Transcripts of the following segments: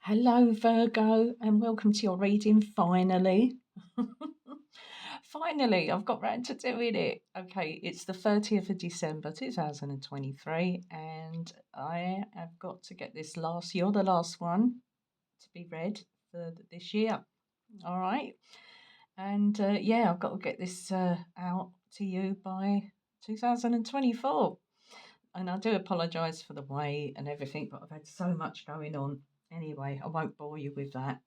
Hello, Virgo, and welcome to your reading finally. Finally, I've got round to doing it. Okay, it's the 30th of December 2023, and I have got to get this you're the last one to be read for this year. All right. And yeah, I've got to get this out to you by 2024. And I do apologise for the wait and everything, but I've had so much going on. Anyway, I won't bore you with that.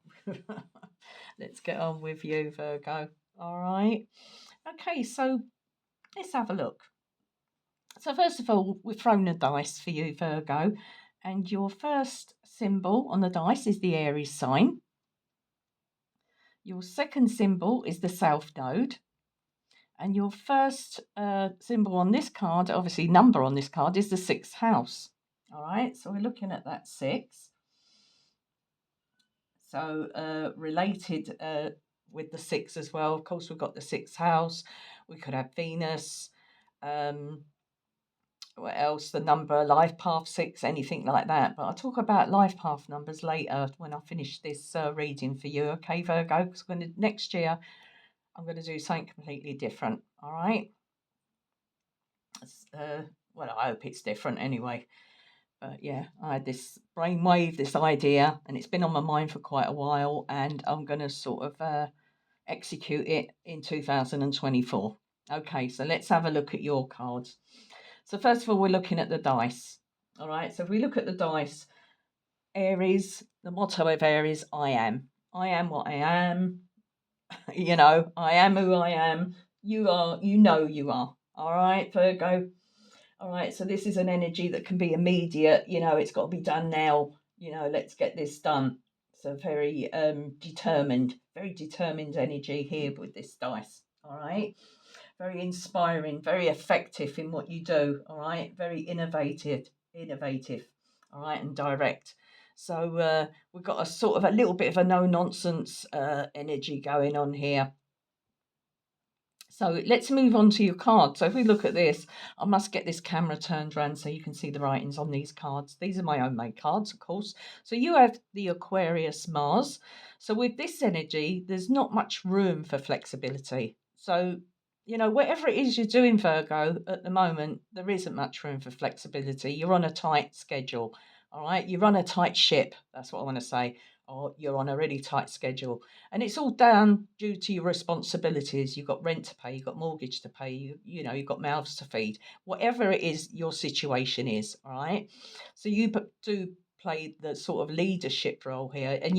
Let's get on with you, Virgo. All right. Okay, so let's have a look. So, first of all, we've thrown a dice for you, Virgo, and your first symbol on the dice is the Aries sign. Your second symbol is the South Node. And your first symbol on this card, obviously number on this card, is the sixth house. All right, so we're looking at that six. So related with the six as well. Of course, we've got the sixth house. We could have Venus. What else? The number, life path six, anything like that. But I'll talk about life path numbers later when I finish this reading for you. Okay, Virgo? Because next year I'm going to do something completely different. All right. Well, I hope it's different anyway. But yeah, I had this brainwave, this idea, and it's been on my mind for quite a while, and I'm going to sort of execute it in 2024. Okay, so let's have a look at your cards. So first of all, we're looking at the dice. All right, so if we look at the dice, Aries, the motto of Aries, I am. I am what I am. I am who I am. You are, you are. All right, Virgo. All right, so this is an energy that can be immediate. It's got to be done now. Let's get this done. So very determined energy here with this dice. All right, very inspiring, very effective in what you do. All right, very innovative. All right, and direct. So we've got a sort of a little bit of a no nonsense energy going on here. So let's move on to your card. So if we look at this, I must get this camera turned around so you can see the writings on these cards. These are my own made cards, of course. So you have the Aquarius Mars. So with this energy, there's not much room for flexibility. So, whatever it is you're doing, Virgo, at the moment, there isn't much room for flexibility. You're on a tight schedule. All right. You run a tight ship. That's what I want to say. Or you're on a really tight schedule. And it's all down due to your responsibilities. You've got rent to pay, you've got mortgage to pay, you've got mouths to feed. Whatever it is your situation is, all right? So you do play the sort of leadership role here, and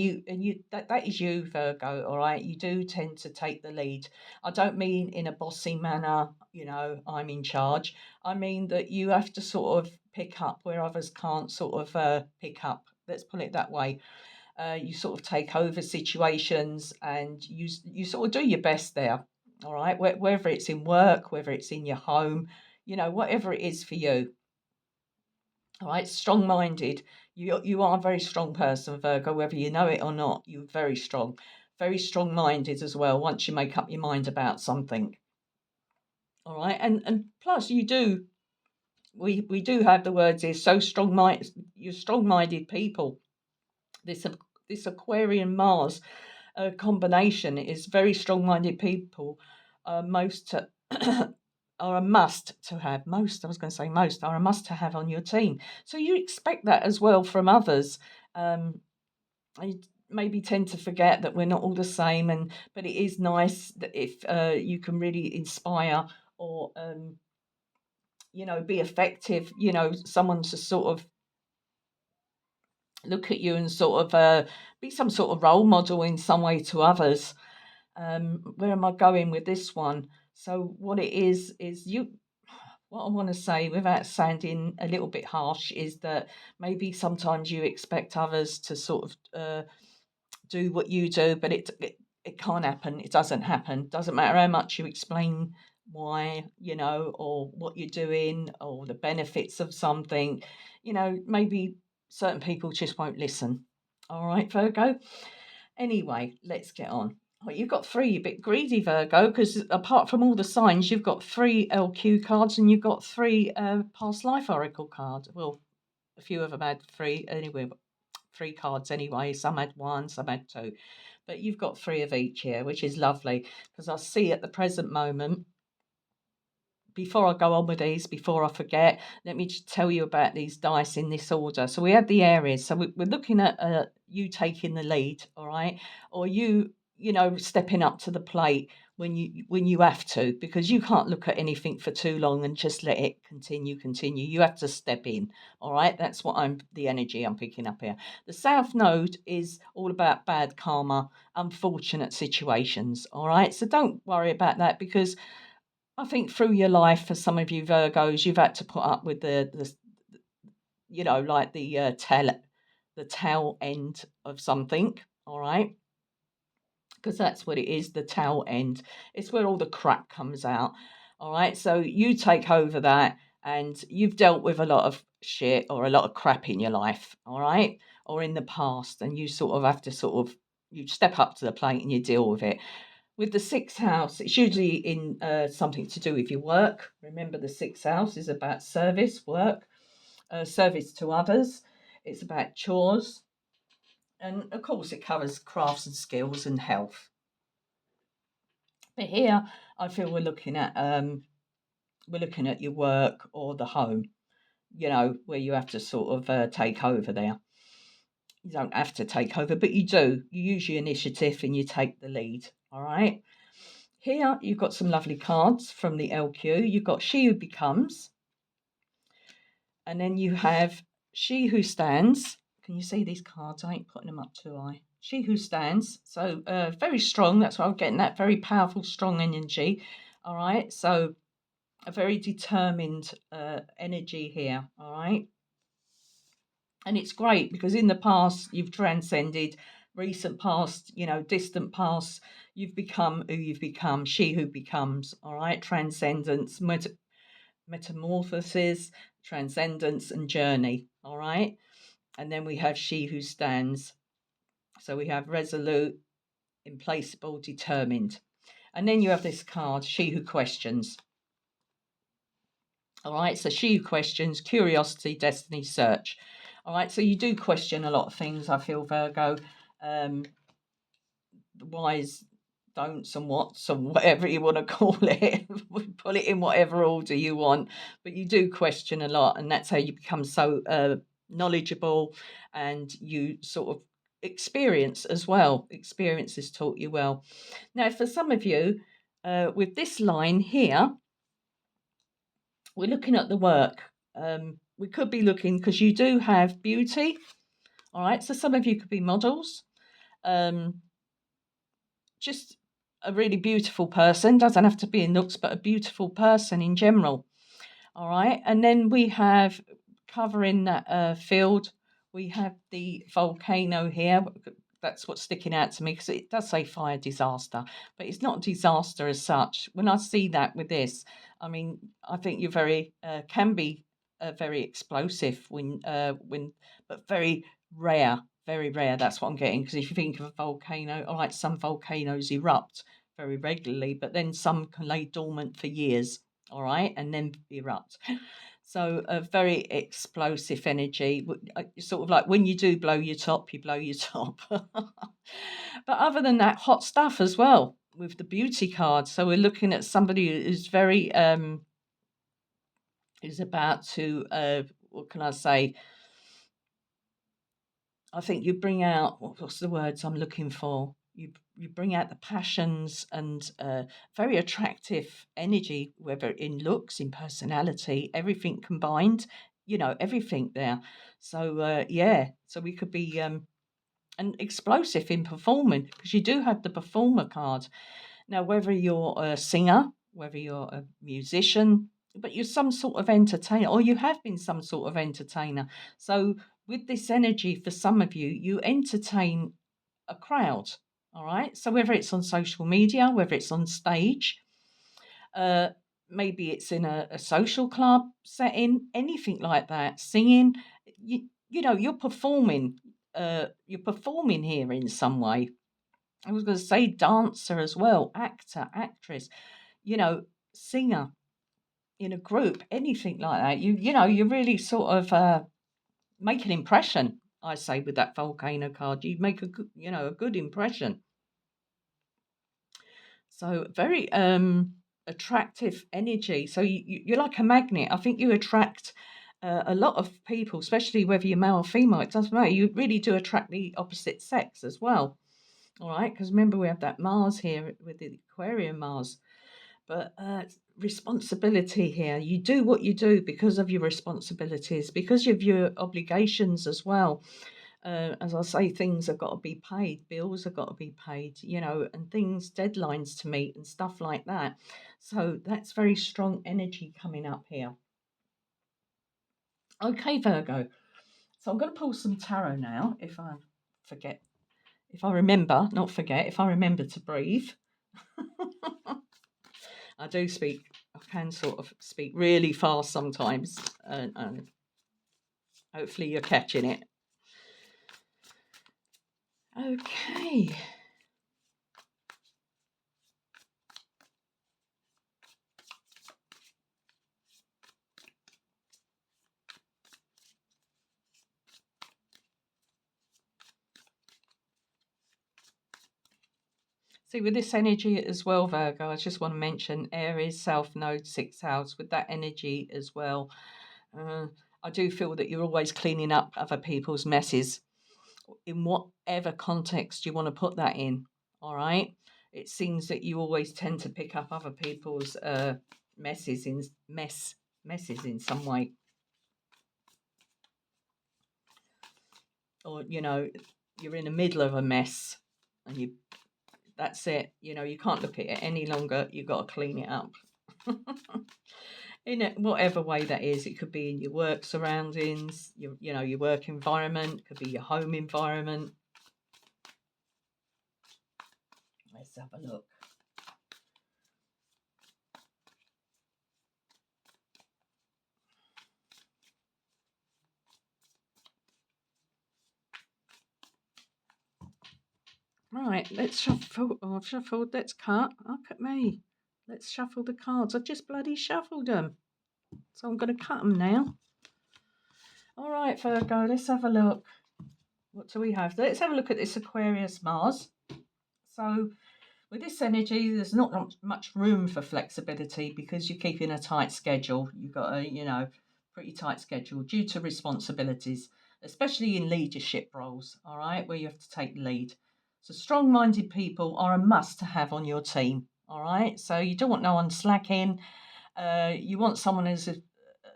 that is you, Virgo, all right? You do tend to take the lead. I don't mean in a bossy manner, I'm in charge. I mean that you have to sort of pick up where others can't sort of pick up. Let's put it that way. You sort of take over situations and you sort of do your best there. All right, whether it's in work, whether it's in your home, whatever it is for you. All right, strong-minded. You are a very strong person, Virgo, whether you know it or not. You're very strong-minded as well. Once you make up your mind about something. All right, and plus you do. We do have the words here. So strong-minded. You're strong-minded people. This Aquarian Mars combination is very strong-minded people. Most are a must to have. Most, I was going to say most, are a must to have on your team. So you expect that as well from others. I maybe tend to forget that we're not all the same, but it is nice that if you can really inspire or be effective. Someone to sort of look at you and sort of be some sort of role model in some way to others. Where am I going with this one? So what it is you. What I want to say, without sounding a little bit harsh, is that maybe sometimes you expect others to sort of do what you do, but it can't happen. It doesn't happen. Doesn't matter how much you explain why, or what you're doing, or the benefits of something. Maybe certain people just won't listen. All right, Virgo. Anyway, let's get on. Well, you've got three, a bit greedy, Virgo, because apart from all the signs, you've got three LQ cards and you've got three past life oracle cards. Well, a few of them had three anyway, but three cards anyway. Some had one, some had two, but you've got three of each here, which is lovely because I see at the present moment, before I go on with these, before I forget, let me just tell you about these dice in this order. So we have the Aries. So we're looking at you taking the lead, all right, or you know, stepping up to the plate when you have to, because you can't look at anything for too long and just let it continue. You have to step in, all right. That's what the energy I'm picking up here. The South Node is all about bad karma, unfortunate situations, all right. So don't worry about that, because I think through your life, for some of you Virgos, you've had to put up with the you know, like the tail end of something, all right? Because that's what it is, the tail end. It's where all the crap comes out, all right? So you take over that, and you've dealt with a lot of shit or a lot of crap in your life, all right? Or in the past, and you sort of have to you step up to the plate and you deal with it. With the sixth house, it's usually in something to do with your work. Remember, the sixth house is about service, work, service to others. It's about chores, and of course, it covers crafts and skills and health. But here, I feel we're looking at your work or the home. You know, where you have to sort of take over there. You don't have to take over, but you do. You use your initiative and you take the lead. All right. Here you've got some lovely cards from the LQ. You've got She Who Becomes, and then you have She Who Stands. Can you see these cards? I ain't putting them up too high. She Who Stands. So very strong. That's why I'm getting that very powerful, strong energy. All right. So a very determined energy here. All right. And it's great because in the past you've transcended, recent past, you know, distant past, you've become who you've become, she who becomes, all right, transcendence, metamorphosis, transcendence, and journey, all right. And then we have she who stands. So we have resolute, implacable, determined. And then you have this card, she who questions. All right, so she who questions, curiosity, destiny, search. All right, so you do question a lot of things, I feel, Virgo. Um, whys, don'ts, and whats, and whatever you want to call it. Put it in whatever order you want. But you do question a lot, and that's how you become so knowledgeable, and you sort of experience as well. Experience has taught you well. Now, for some of you, with this line here, we're looking at the work. We could be looking, because you do have beauty. All right. So some of you could be models. Just a really beautiful person. Doesn't have to be in looks, but a beautiful person in general. All right. And then we have, covering that field, we have the volcano here. That's what's sticking out to me, because it does say fire disaster, but it's not disaster as such. When I see that with this, I mean, I think you're can be very explosive but very rare. That's what I'm getting. Because if you think of a volcano, all right, some volcanoes erupt very regularly, but then some can lay dormant for years, all right, and then erupt. So a very explosive energy, sort of like when you do blow your top, you blow your top. But other than that, hot stuff as well with the beauty card. So we're looking at somebody who's very who's about to what can I say? I think you bring out, what's the words I'm looking for? You bring out the passions and very attractive energy, whether in looks, in personality, everything combined. You know, everything there. So yeah, so we could be and explosive in performing, because you do have the performer card. Now, whether you're a singer, whether you're a musician, but you're some sort of entertainer, or you have been some sort of entertainer. So, with this energy, for some of you, you entertain a crowd. All right. So, whether it's on social media, whether it's on stage, uh, maybe it's in a social club setting, anything like that, singing, you know, you're performing. You're performing here in some way. I was going to say dancer as well, actor, actress, you know, singer in a group, anything like that. You know, you really sort of make an impression I say with that volcano card, you make a good, a good impression. So very attractive energy. So you're like a magnet. I think you attract a lot of people, especially whether you're male or female. It doesn't matter. You really do attract the opposite sex as well. All right, because remember we have that Mars here with the Aquarian Mars. But responsibility here. You do what you do because of your responsibilities, because of your obligations as well. As I say, things have got to be paid, bills have got to be paid, and things, deadlines to meet and stuff like that. So that's very strong energy coming up here. Okay, Virgo. So I'm going to pull some tarot now forget, if I remember, not forget, if I remember to breathe. I do speak, I can sort of speak really fast sometimes, and hopefully you're catching it. Okay. See, with this energy as well, Virgo, I just want to mention Aries, South Node, sixth house, with that energy as well. Uh, I do feel that you're always cleaning up other people's messes in whatever context you want to put that in. All right. It seems that you always tend to pick up other people's messes in messes in some way, or you're in the middle of a mess, and that's it. You can't look at it any longer. You've got to clean it up. In whatever way that is, it could be in your work surroundings, your work environment, it could be your home environment. Let's have a look. Right, let's shuffle. Oh, I've shuffled. Let's cut. Look at me. Let's shuffle the cards. I've just bloody shuffled them. So I'm going to cut them now. All right, Virgo, let's have a look. What do we have? Let's have a look at this Aquarius Mars. So with this energy, there's not much room for flexibility because you're keeping a tight schedule. You've got a, pretty tight schedule due to responsibilities, especially in leadership roles, all right, where you have to take the lead. So strong-minded people are a must to have on your team, all right? So you don't want no one slacking. You want someone who's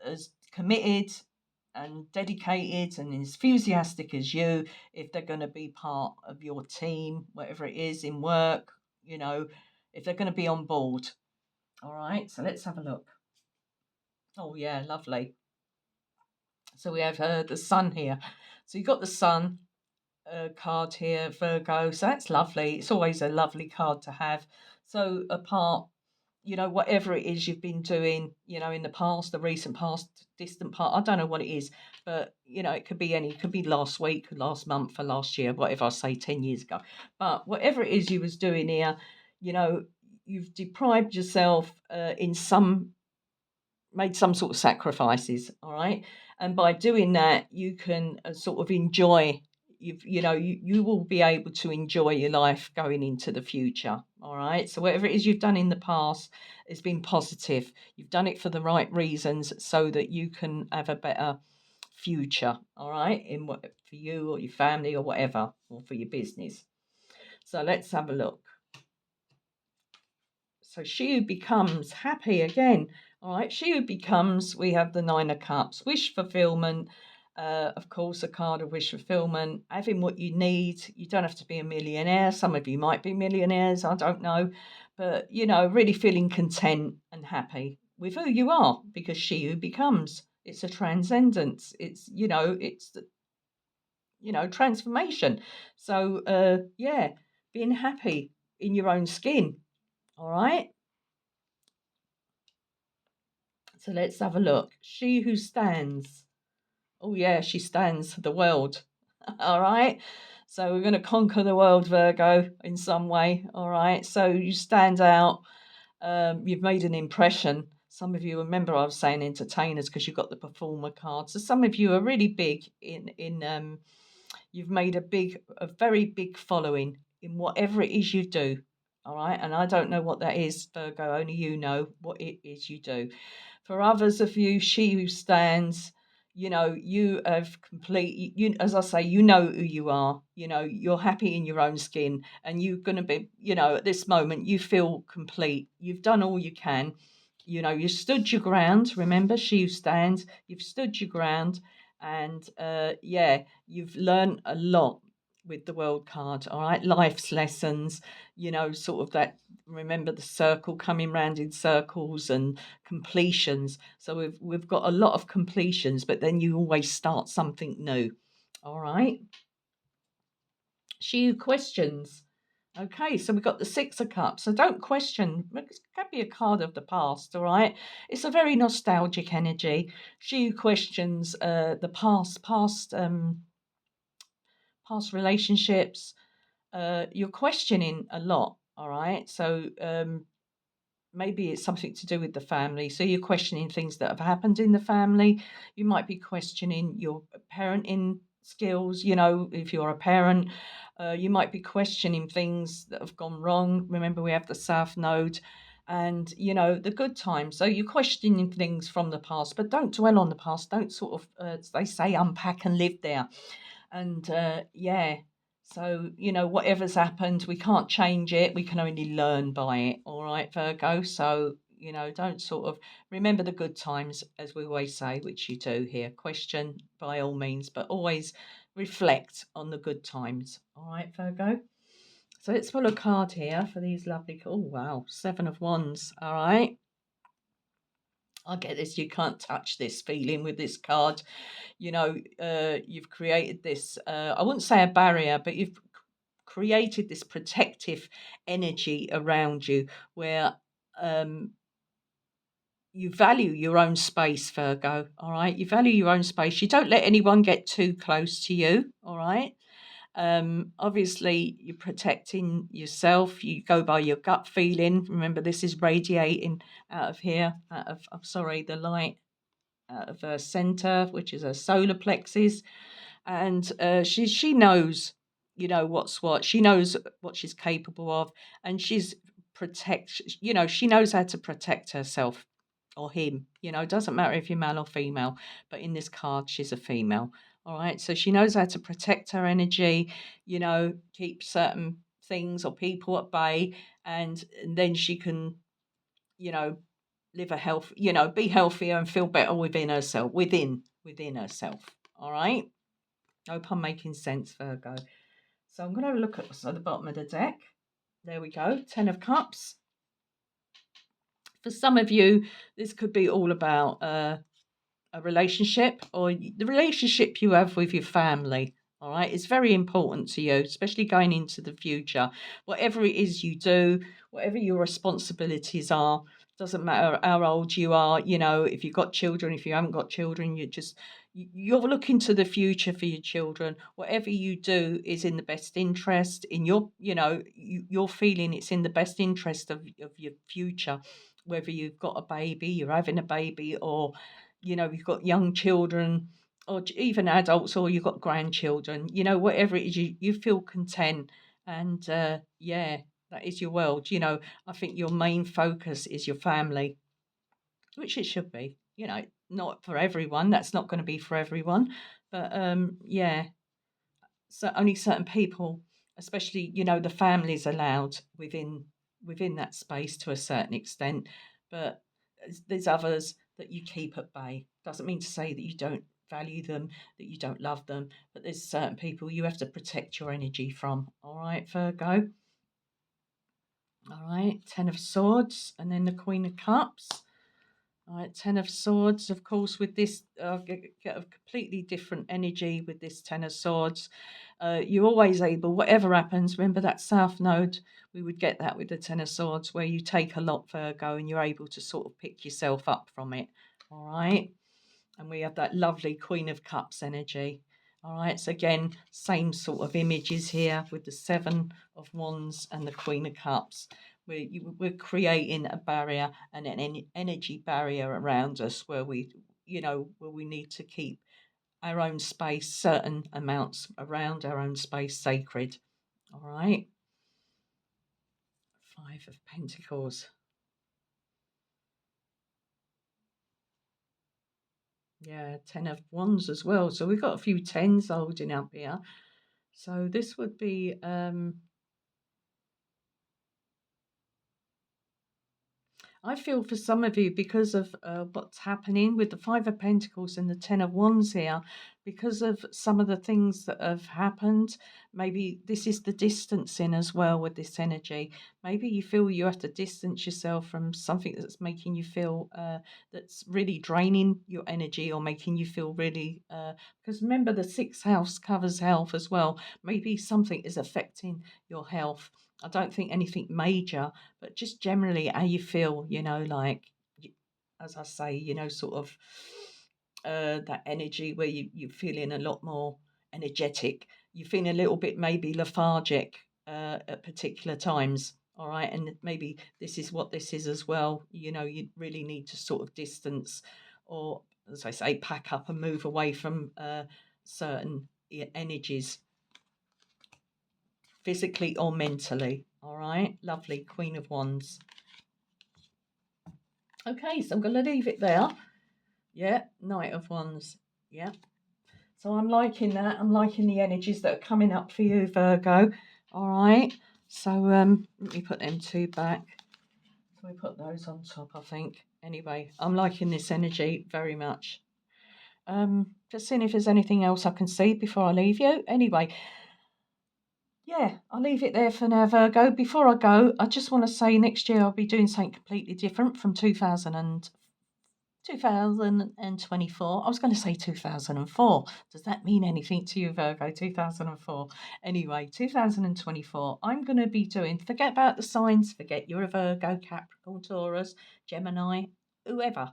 as committed and dedicated and enthusiastic as you if they're going to be part of your team, whatever it is in work, if they're going to be on board. All right, so let's have a look. Oh, yeah, lovely. So we have the sun here. So you've got the sun card here, Virgo. So that's lovely. It's always a lovely card to have. So apart, whatever it is you've been doing, in the past, the recent past, distant past, I don't know what it is, but, it could be it could be last week, last month, or last year, whatever I say, 10 years ago. But whatever it is you was doing here, you've deprived yourself made some sort of sacrifices, all right? And by doing that, you can sort of enjoy, you will be able to enjoy your life going into the future, all right? So whatever it is you've done in the past has been positive. You've done it for the right reasons so that you can have a better future, all right, for you or your family or whatever, or for your business. So let's have a look. So she who becomes happy again. All right, she who becomes, we have the Nine of Cups, wish fulfillment. Of course, a card of wish fulfillment, having what you need. You don't have to be a millionaire. Some of you might be millionaires, I don't know. But, really feeling content and happy with who you are because she who becomes. It's a transcendence. It's, it's the, transformation. So, yeah, being happy in your own skin. All right. So let's have a look. She who stands. Oh, yeah, she stands the world. All right. So we're going to conquer the world, Virgo, in some way. All right. So you stand out. You've made an impression. Some of you, remember I was saying entertainers because you've got the performer card. So some of you are really big in You've made a very big following in whatever it is you do. All right. And I don't know what that is, Virgo, only you know what it is you do. For others of you, she who stands, you have complete, as I say, you know who you are, you're happy in your own skin, and you're going to be, at this moment, you feel complete. You've done all you can. You stood your ground. Remember, she who stands, you've stood your ground. And yeah, you've learned a lot with the world card. All right. Life's lessons, sort of that. Remember the circle coming round in circles and completions. So we've got a lot of completions, but then you always start something new. All right. She who questions. Okay, so we've got the Six of Cups. So don't question. It can be a card of the past, all right? It's a very nostalgic energy. She who questions the past relationships. You're questioning a lot, all right? So maybe it's something to do with the family. So you're questioning things that have happened in the family. You might be questioning your parenting skills. If you're a parent, you might be questioning things that have gone wrong. Remember, we have the South Node and, the good times. So you're questioning things from the past, but don't dwell on the past. Don't sort of, they say, unpack and live there. And yeah, so, whatever's happened, we can't change it. We can only learn by it. All right, Virgo. So, don't sort of remember the good times, as we always say, which you do here. Question by all means, but always reflect on the good times. All right, Virgo. So let's pull a card here for these lovely. Oh, wow. 7 of Wands. All right. I get this. You can't touch this feeling with this card. You've created this, I wouldn't say a barrier, but you've created this protective energy around you where um, you value your own space, Virgo. All right. You value your own space. You don't let anyone get too close to you. All right. Obviously, you're protecting yourself. You go by your gut feeling. Remember, this is radiating out of here, I'm sorry, the light out of her center, which is her solar plexus, and she knows, what's what. She knows what she's capable of, and she's protect. She knows how to protect herself or him. It doesn't matter if you're male or female, but in this card, she's a female. All right, so she knows how to protect her energy. Keep certain things or people at bay, and then she can, you know, live a health, be healthier and feel better within herself, within herself. All right. Hope I'm making sense, Virgo. So I'm going to have a look at the bottom of the deck. There we go. 10 of Cups. For some of you, this could be all about a relationship or the relationship you have with your family. All right. It's very important to you, especially going into the future. Whatever it is you do, whatever your responsibilities are, doesn't matter how old you are. If you've got children, if you haven't got children, you're looking to the future for your children. Whatever you do is in the best interest in you're feeling it's in the best interest of your future, whether you've got a baby, you're having a baby, or you've got young children or even adults, or you've got grandchildren, whatever it is, you feel content. And yeah, that is your world. I think your main focus is your family, which it should be. Not for everyone. That's not going to be for everyone. But yeah, so only certain people, especially, the families allowed within that space to a certain extent. But there's others that you keep at bay. Doesn't mean to say that you don't value them, that you don't love them, but there's certain people you have to protect your energy from. All right, Virgo. All right, 10 of Swords, and then the Queen of Cups. All right, 10 of Swords, of course, with this, get a completely different energy with this 10 of Swords. You're always able, whatever happens, remember that South Node, we would get that with the 10 of Swords, where you take a lot, Virgo, and you're able to sort of pick yourself up from it. All right. And we have that lovely Queen of Cups energy. All right, so again, same sort of images here with the 7 of Wands and the Queen of Cups. We're creating a barrier and an energy barrier around us where we need to keep our own space, certain amounts around our own space sacred. All right. Five of Pentacles. Yeah, Ten of Wands as well. So we've got a few tens holding up here. So this would be I feel for some of you because of what's happening with the Five of Pentacles and the Ten of Wands here, because of some of the things that have happened. Maybe this is the distancing as well with this energy. Maybe you feel you have to distance yourself from something that's making you feel that's really draining your energy or making you feel really. Because remember, the sixth house covers health as well. Maybe something is affecting your health. I don't think anything major, but just generally how you feel, like, as I say, sort of that energy where you're feeling a lot more energetic. You're feeling a little bit maybe lethargic at particular times. All right. And maybe this is what this is as well. You really need to sort of distance or, as I say, pack up and move away from certain energies, physically or mentally. All right. Lovely. Queen of Wands. Okay, so I'm going to leave it there. Yeah, Knight of Wands. Yeah. So I'm liking that. I'm liking the energies that are coming up for you, Virgo. All right. So let me put them two back. So we put those on top, I think. Anyway, I'm liking this energy very much. Just seeing if there's anything else I can see before I leave you. Anyway, yeah, I'll leave it there for now, Virgo. Before I go, I just want to say next year I'll be doing something completely different from 2024. I was going to say 2004. Does that mean anything to you, Virgo? 2004. Anyway, 2024. I'm going to be doing, forget about the signs, forget you're a Virgo, Capricorn, Taurus, Gemini, whoever.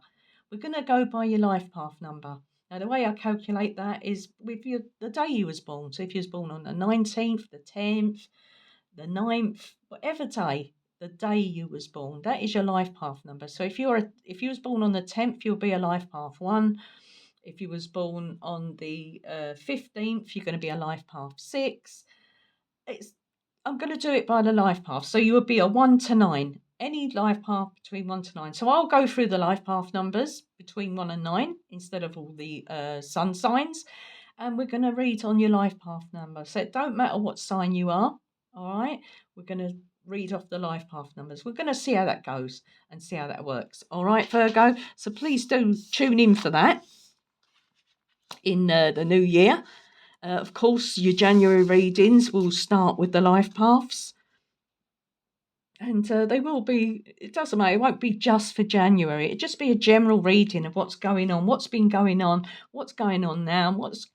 We're going to go by your life path number. Now, the way I calculate that is with the day you was born. So if you was born on the 19th, the 10th, the 9th, whatever day, the day you was born, that is your life path number. So if you was born on the 10th, you'll be a life path 1. If you was born on the 15th, you're going to be a life path 6. I'm going to do it by the life path. So you would be a 1 to 9. Any life path between 1 to 9. So I'll go through the life path numbers between 1 and 9 instead of all the sun signs. And we're going to read on your life path number. So it don't matter what sign you are. All right. We're going to read off the life path numbers. We're going to see how that goes and see how that works. All right, Virgo. So please do tune in for that in the new year. Of course, your January readings will start with the life paths. And they will be, it doesn't matter, it won't be just for January. It'll just be a general reading of what's going on, what's been going on, what's going on now, what's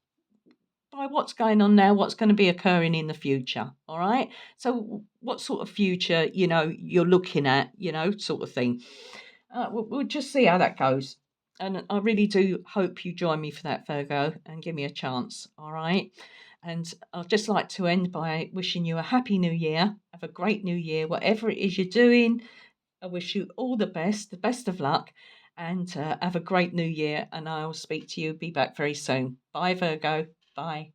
going on now, what's going to be occurring in the future. All right. So what sort of future, you're looking at, sort of thing. We'll just see how that goes. And I really do hope you join me for that, Virgo, and give me a chance. All right. And I'd just like to end by wishing you a happy new year. Have a great new year, whatever it is you're doing. I wish you all the best of luck, and have a great new year. And I'll speak to you, be back very soon. Bye, Virgo. Bye.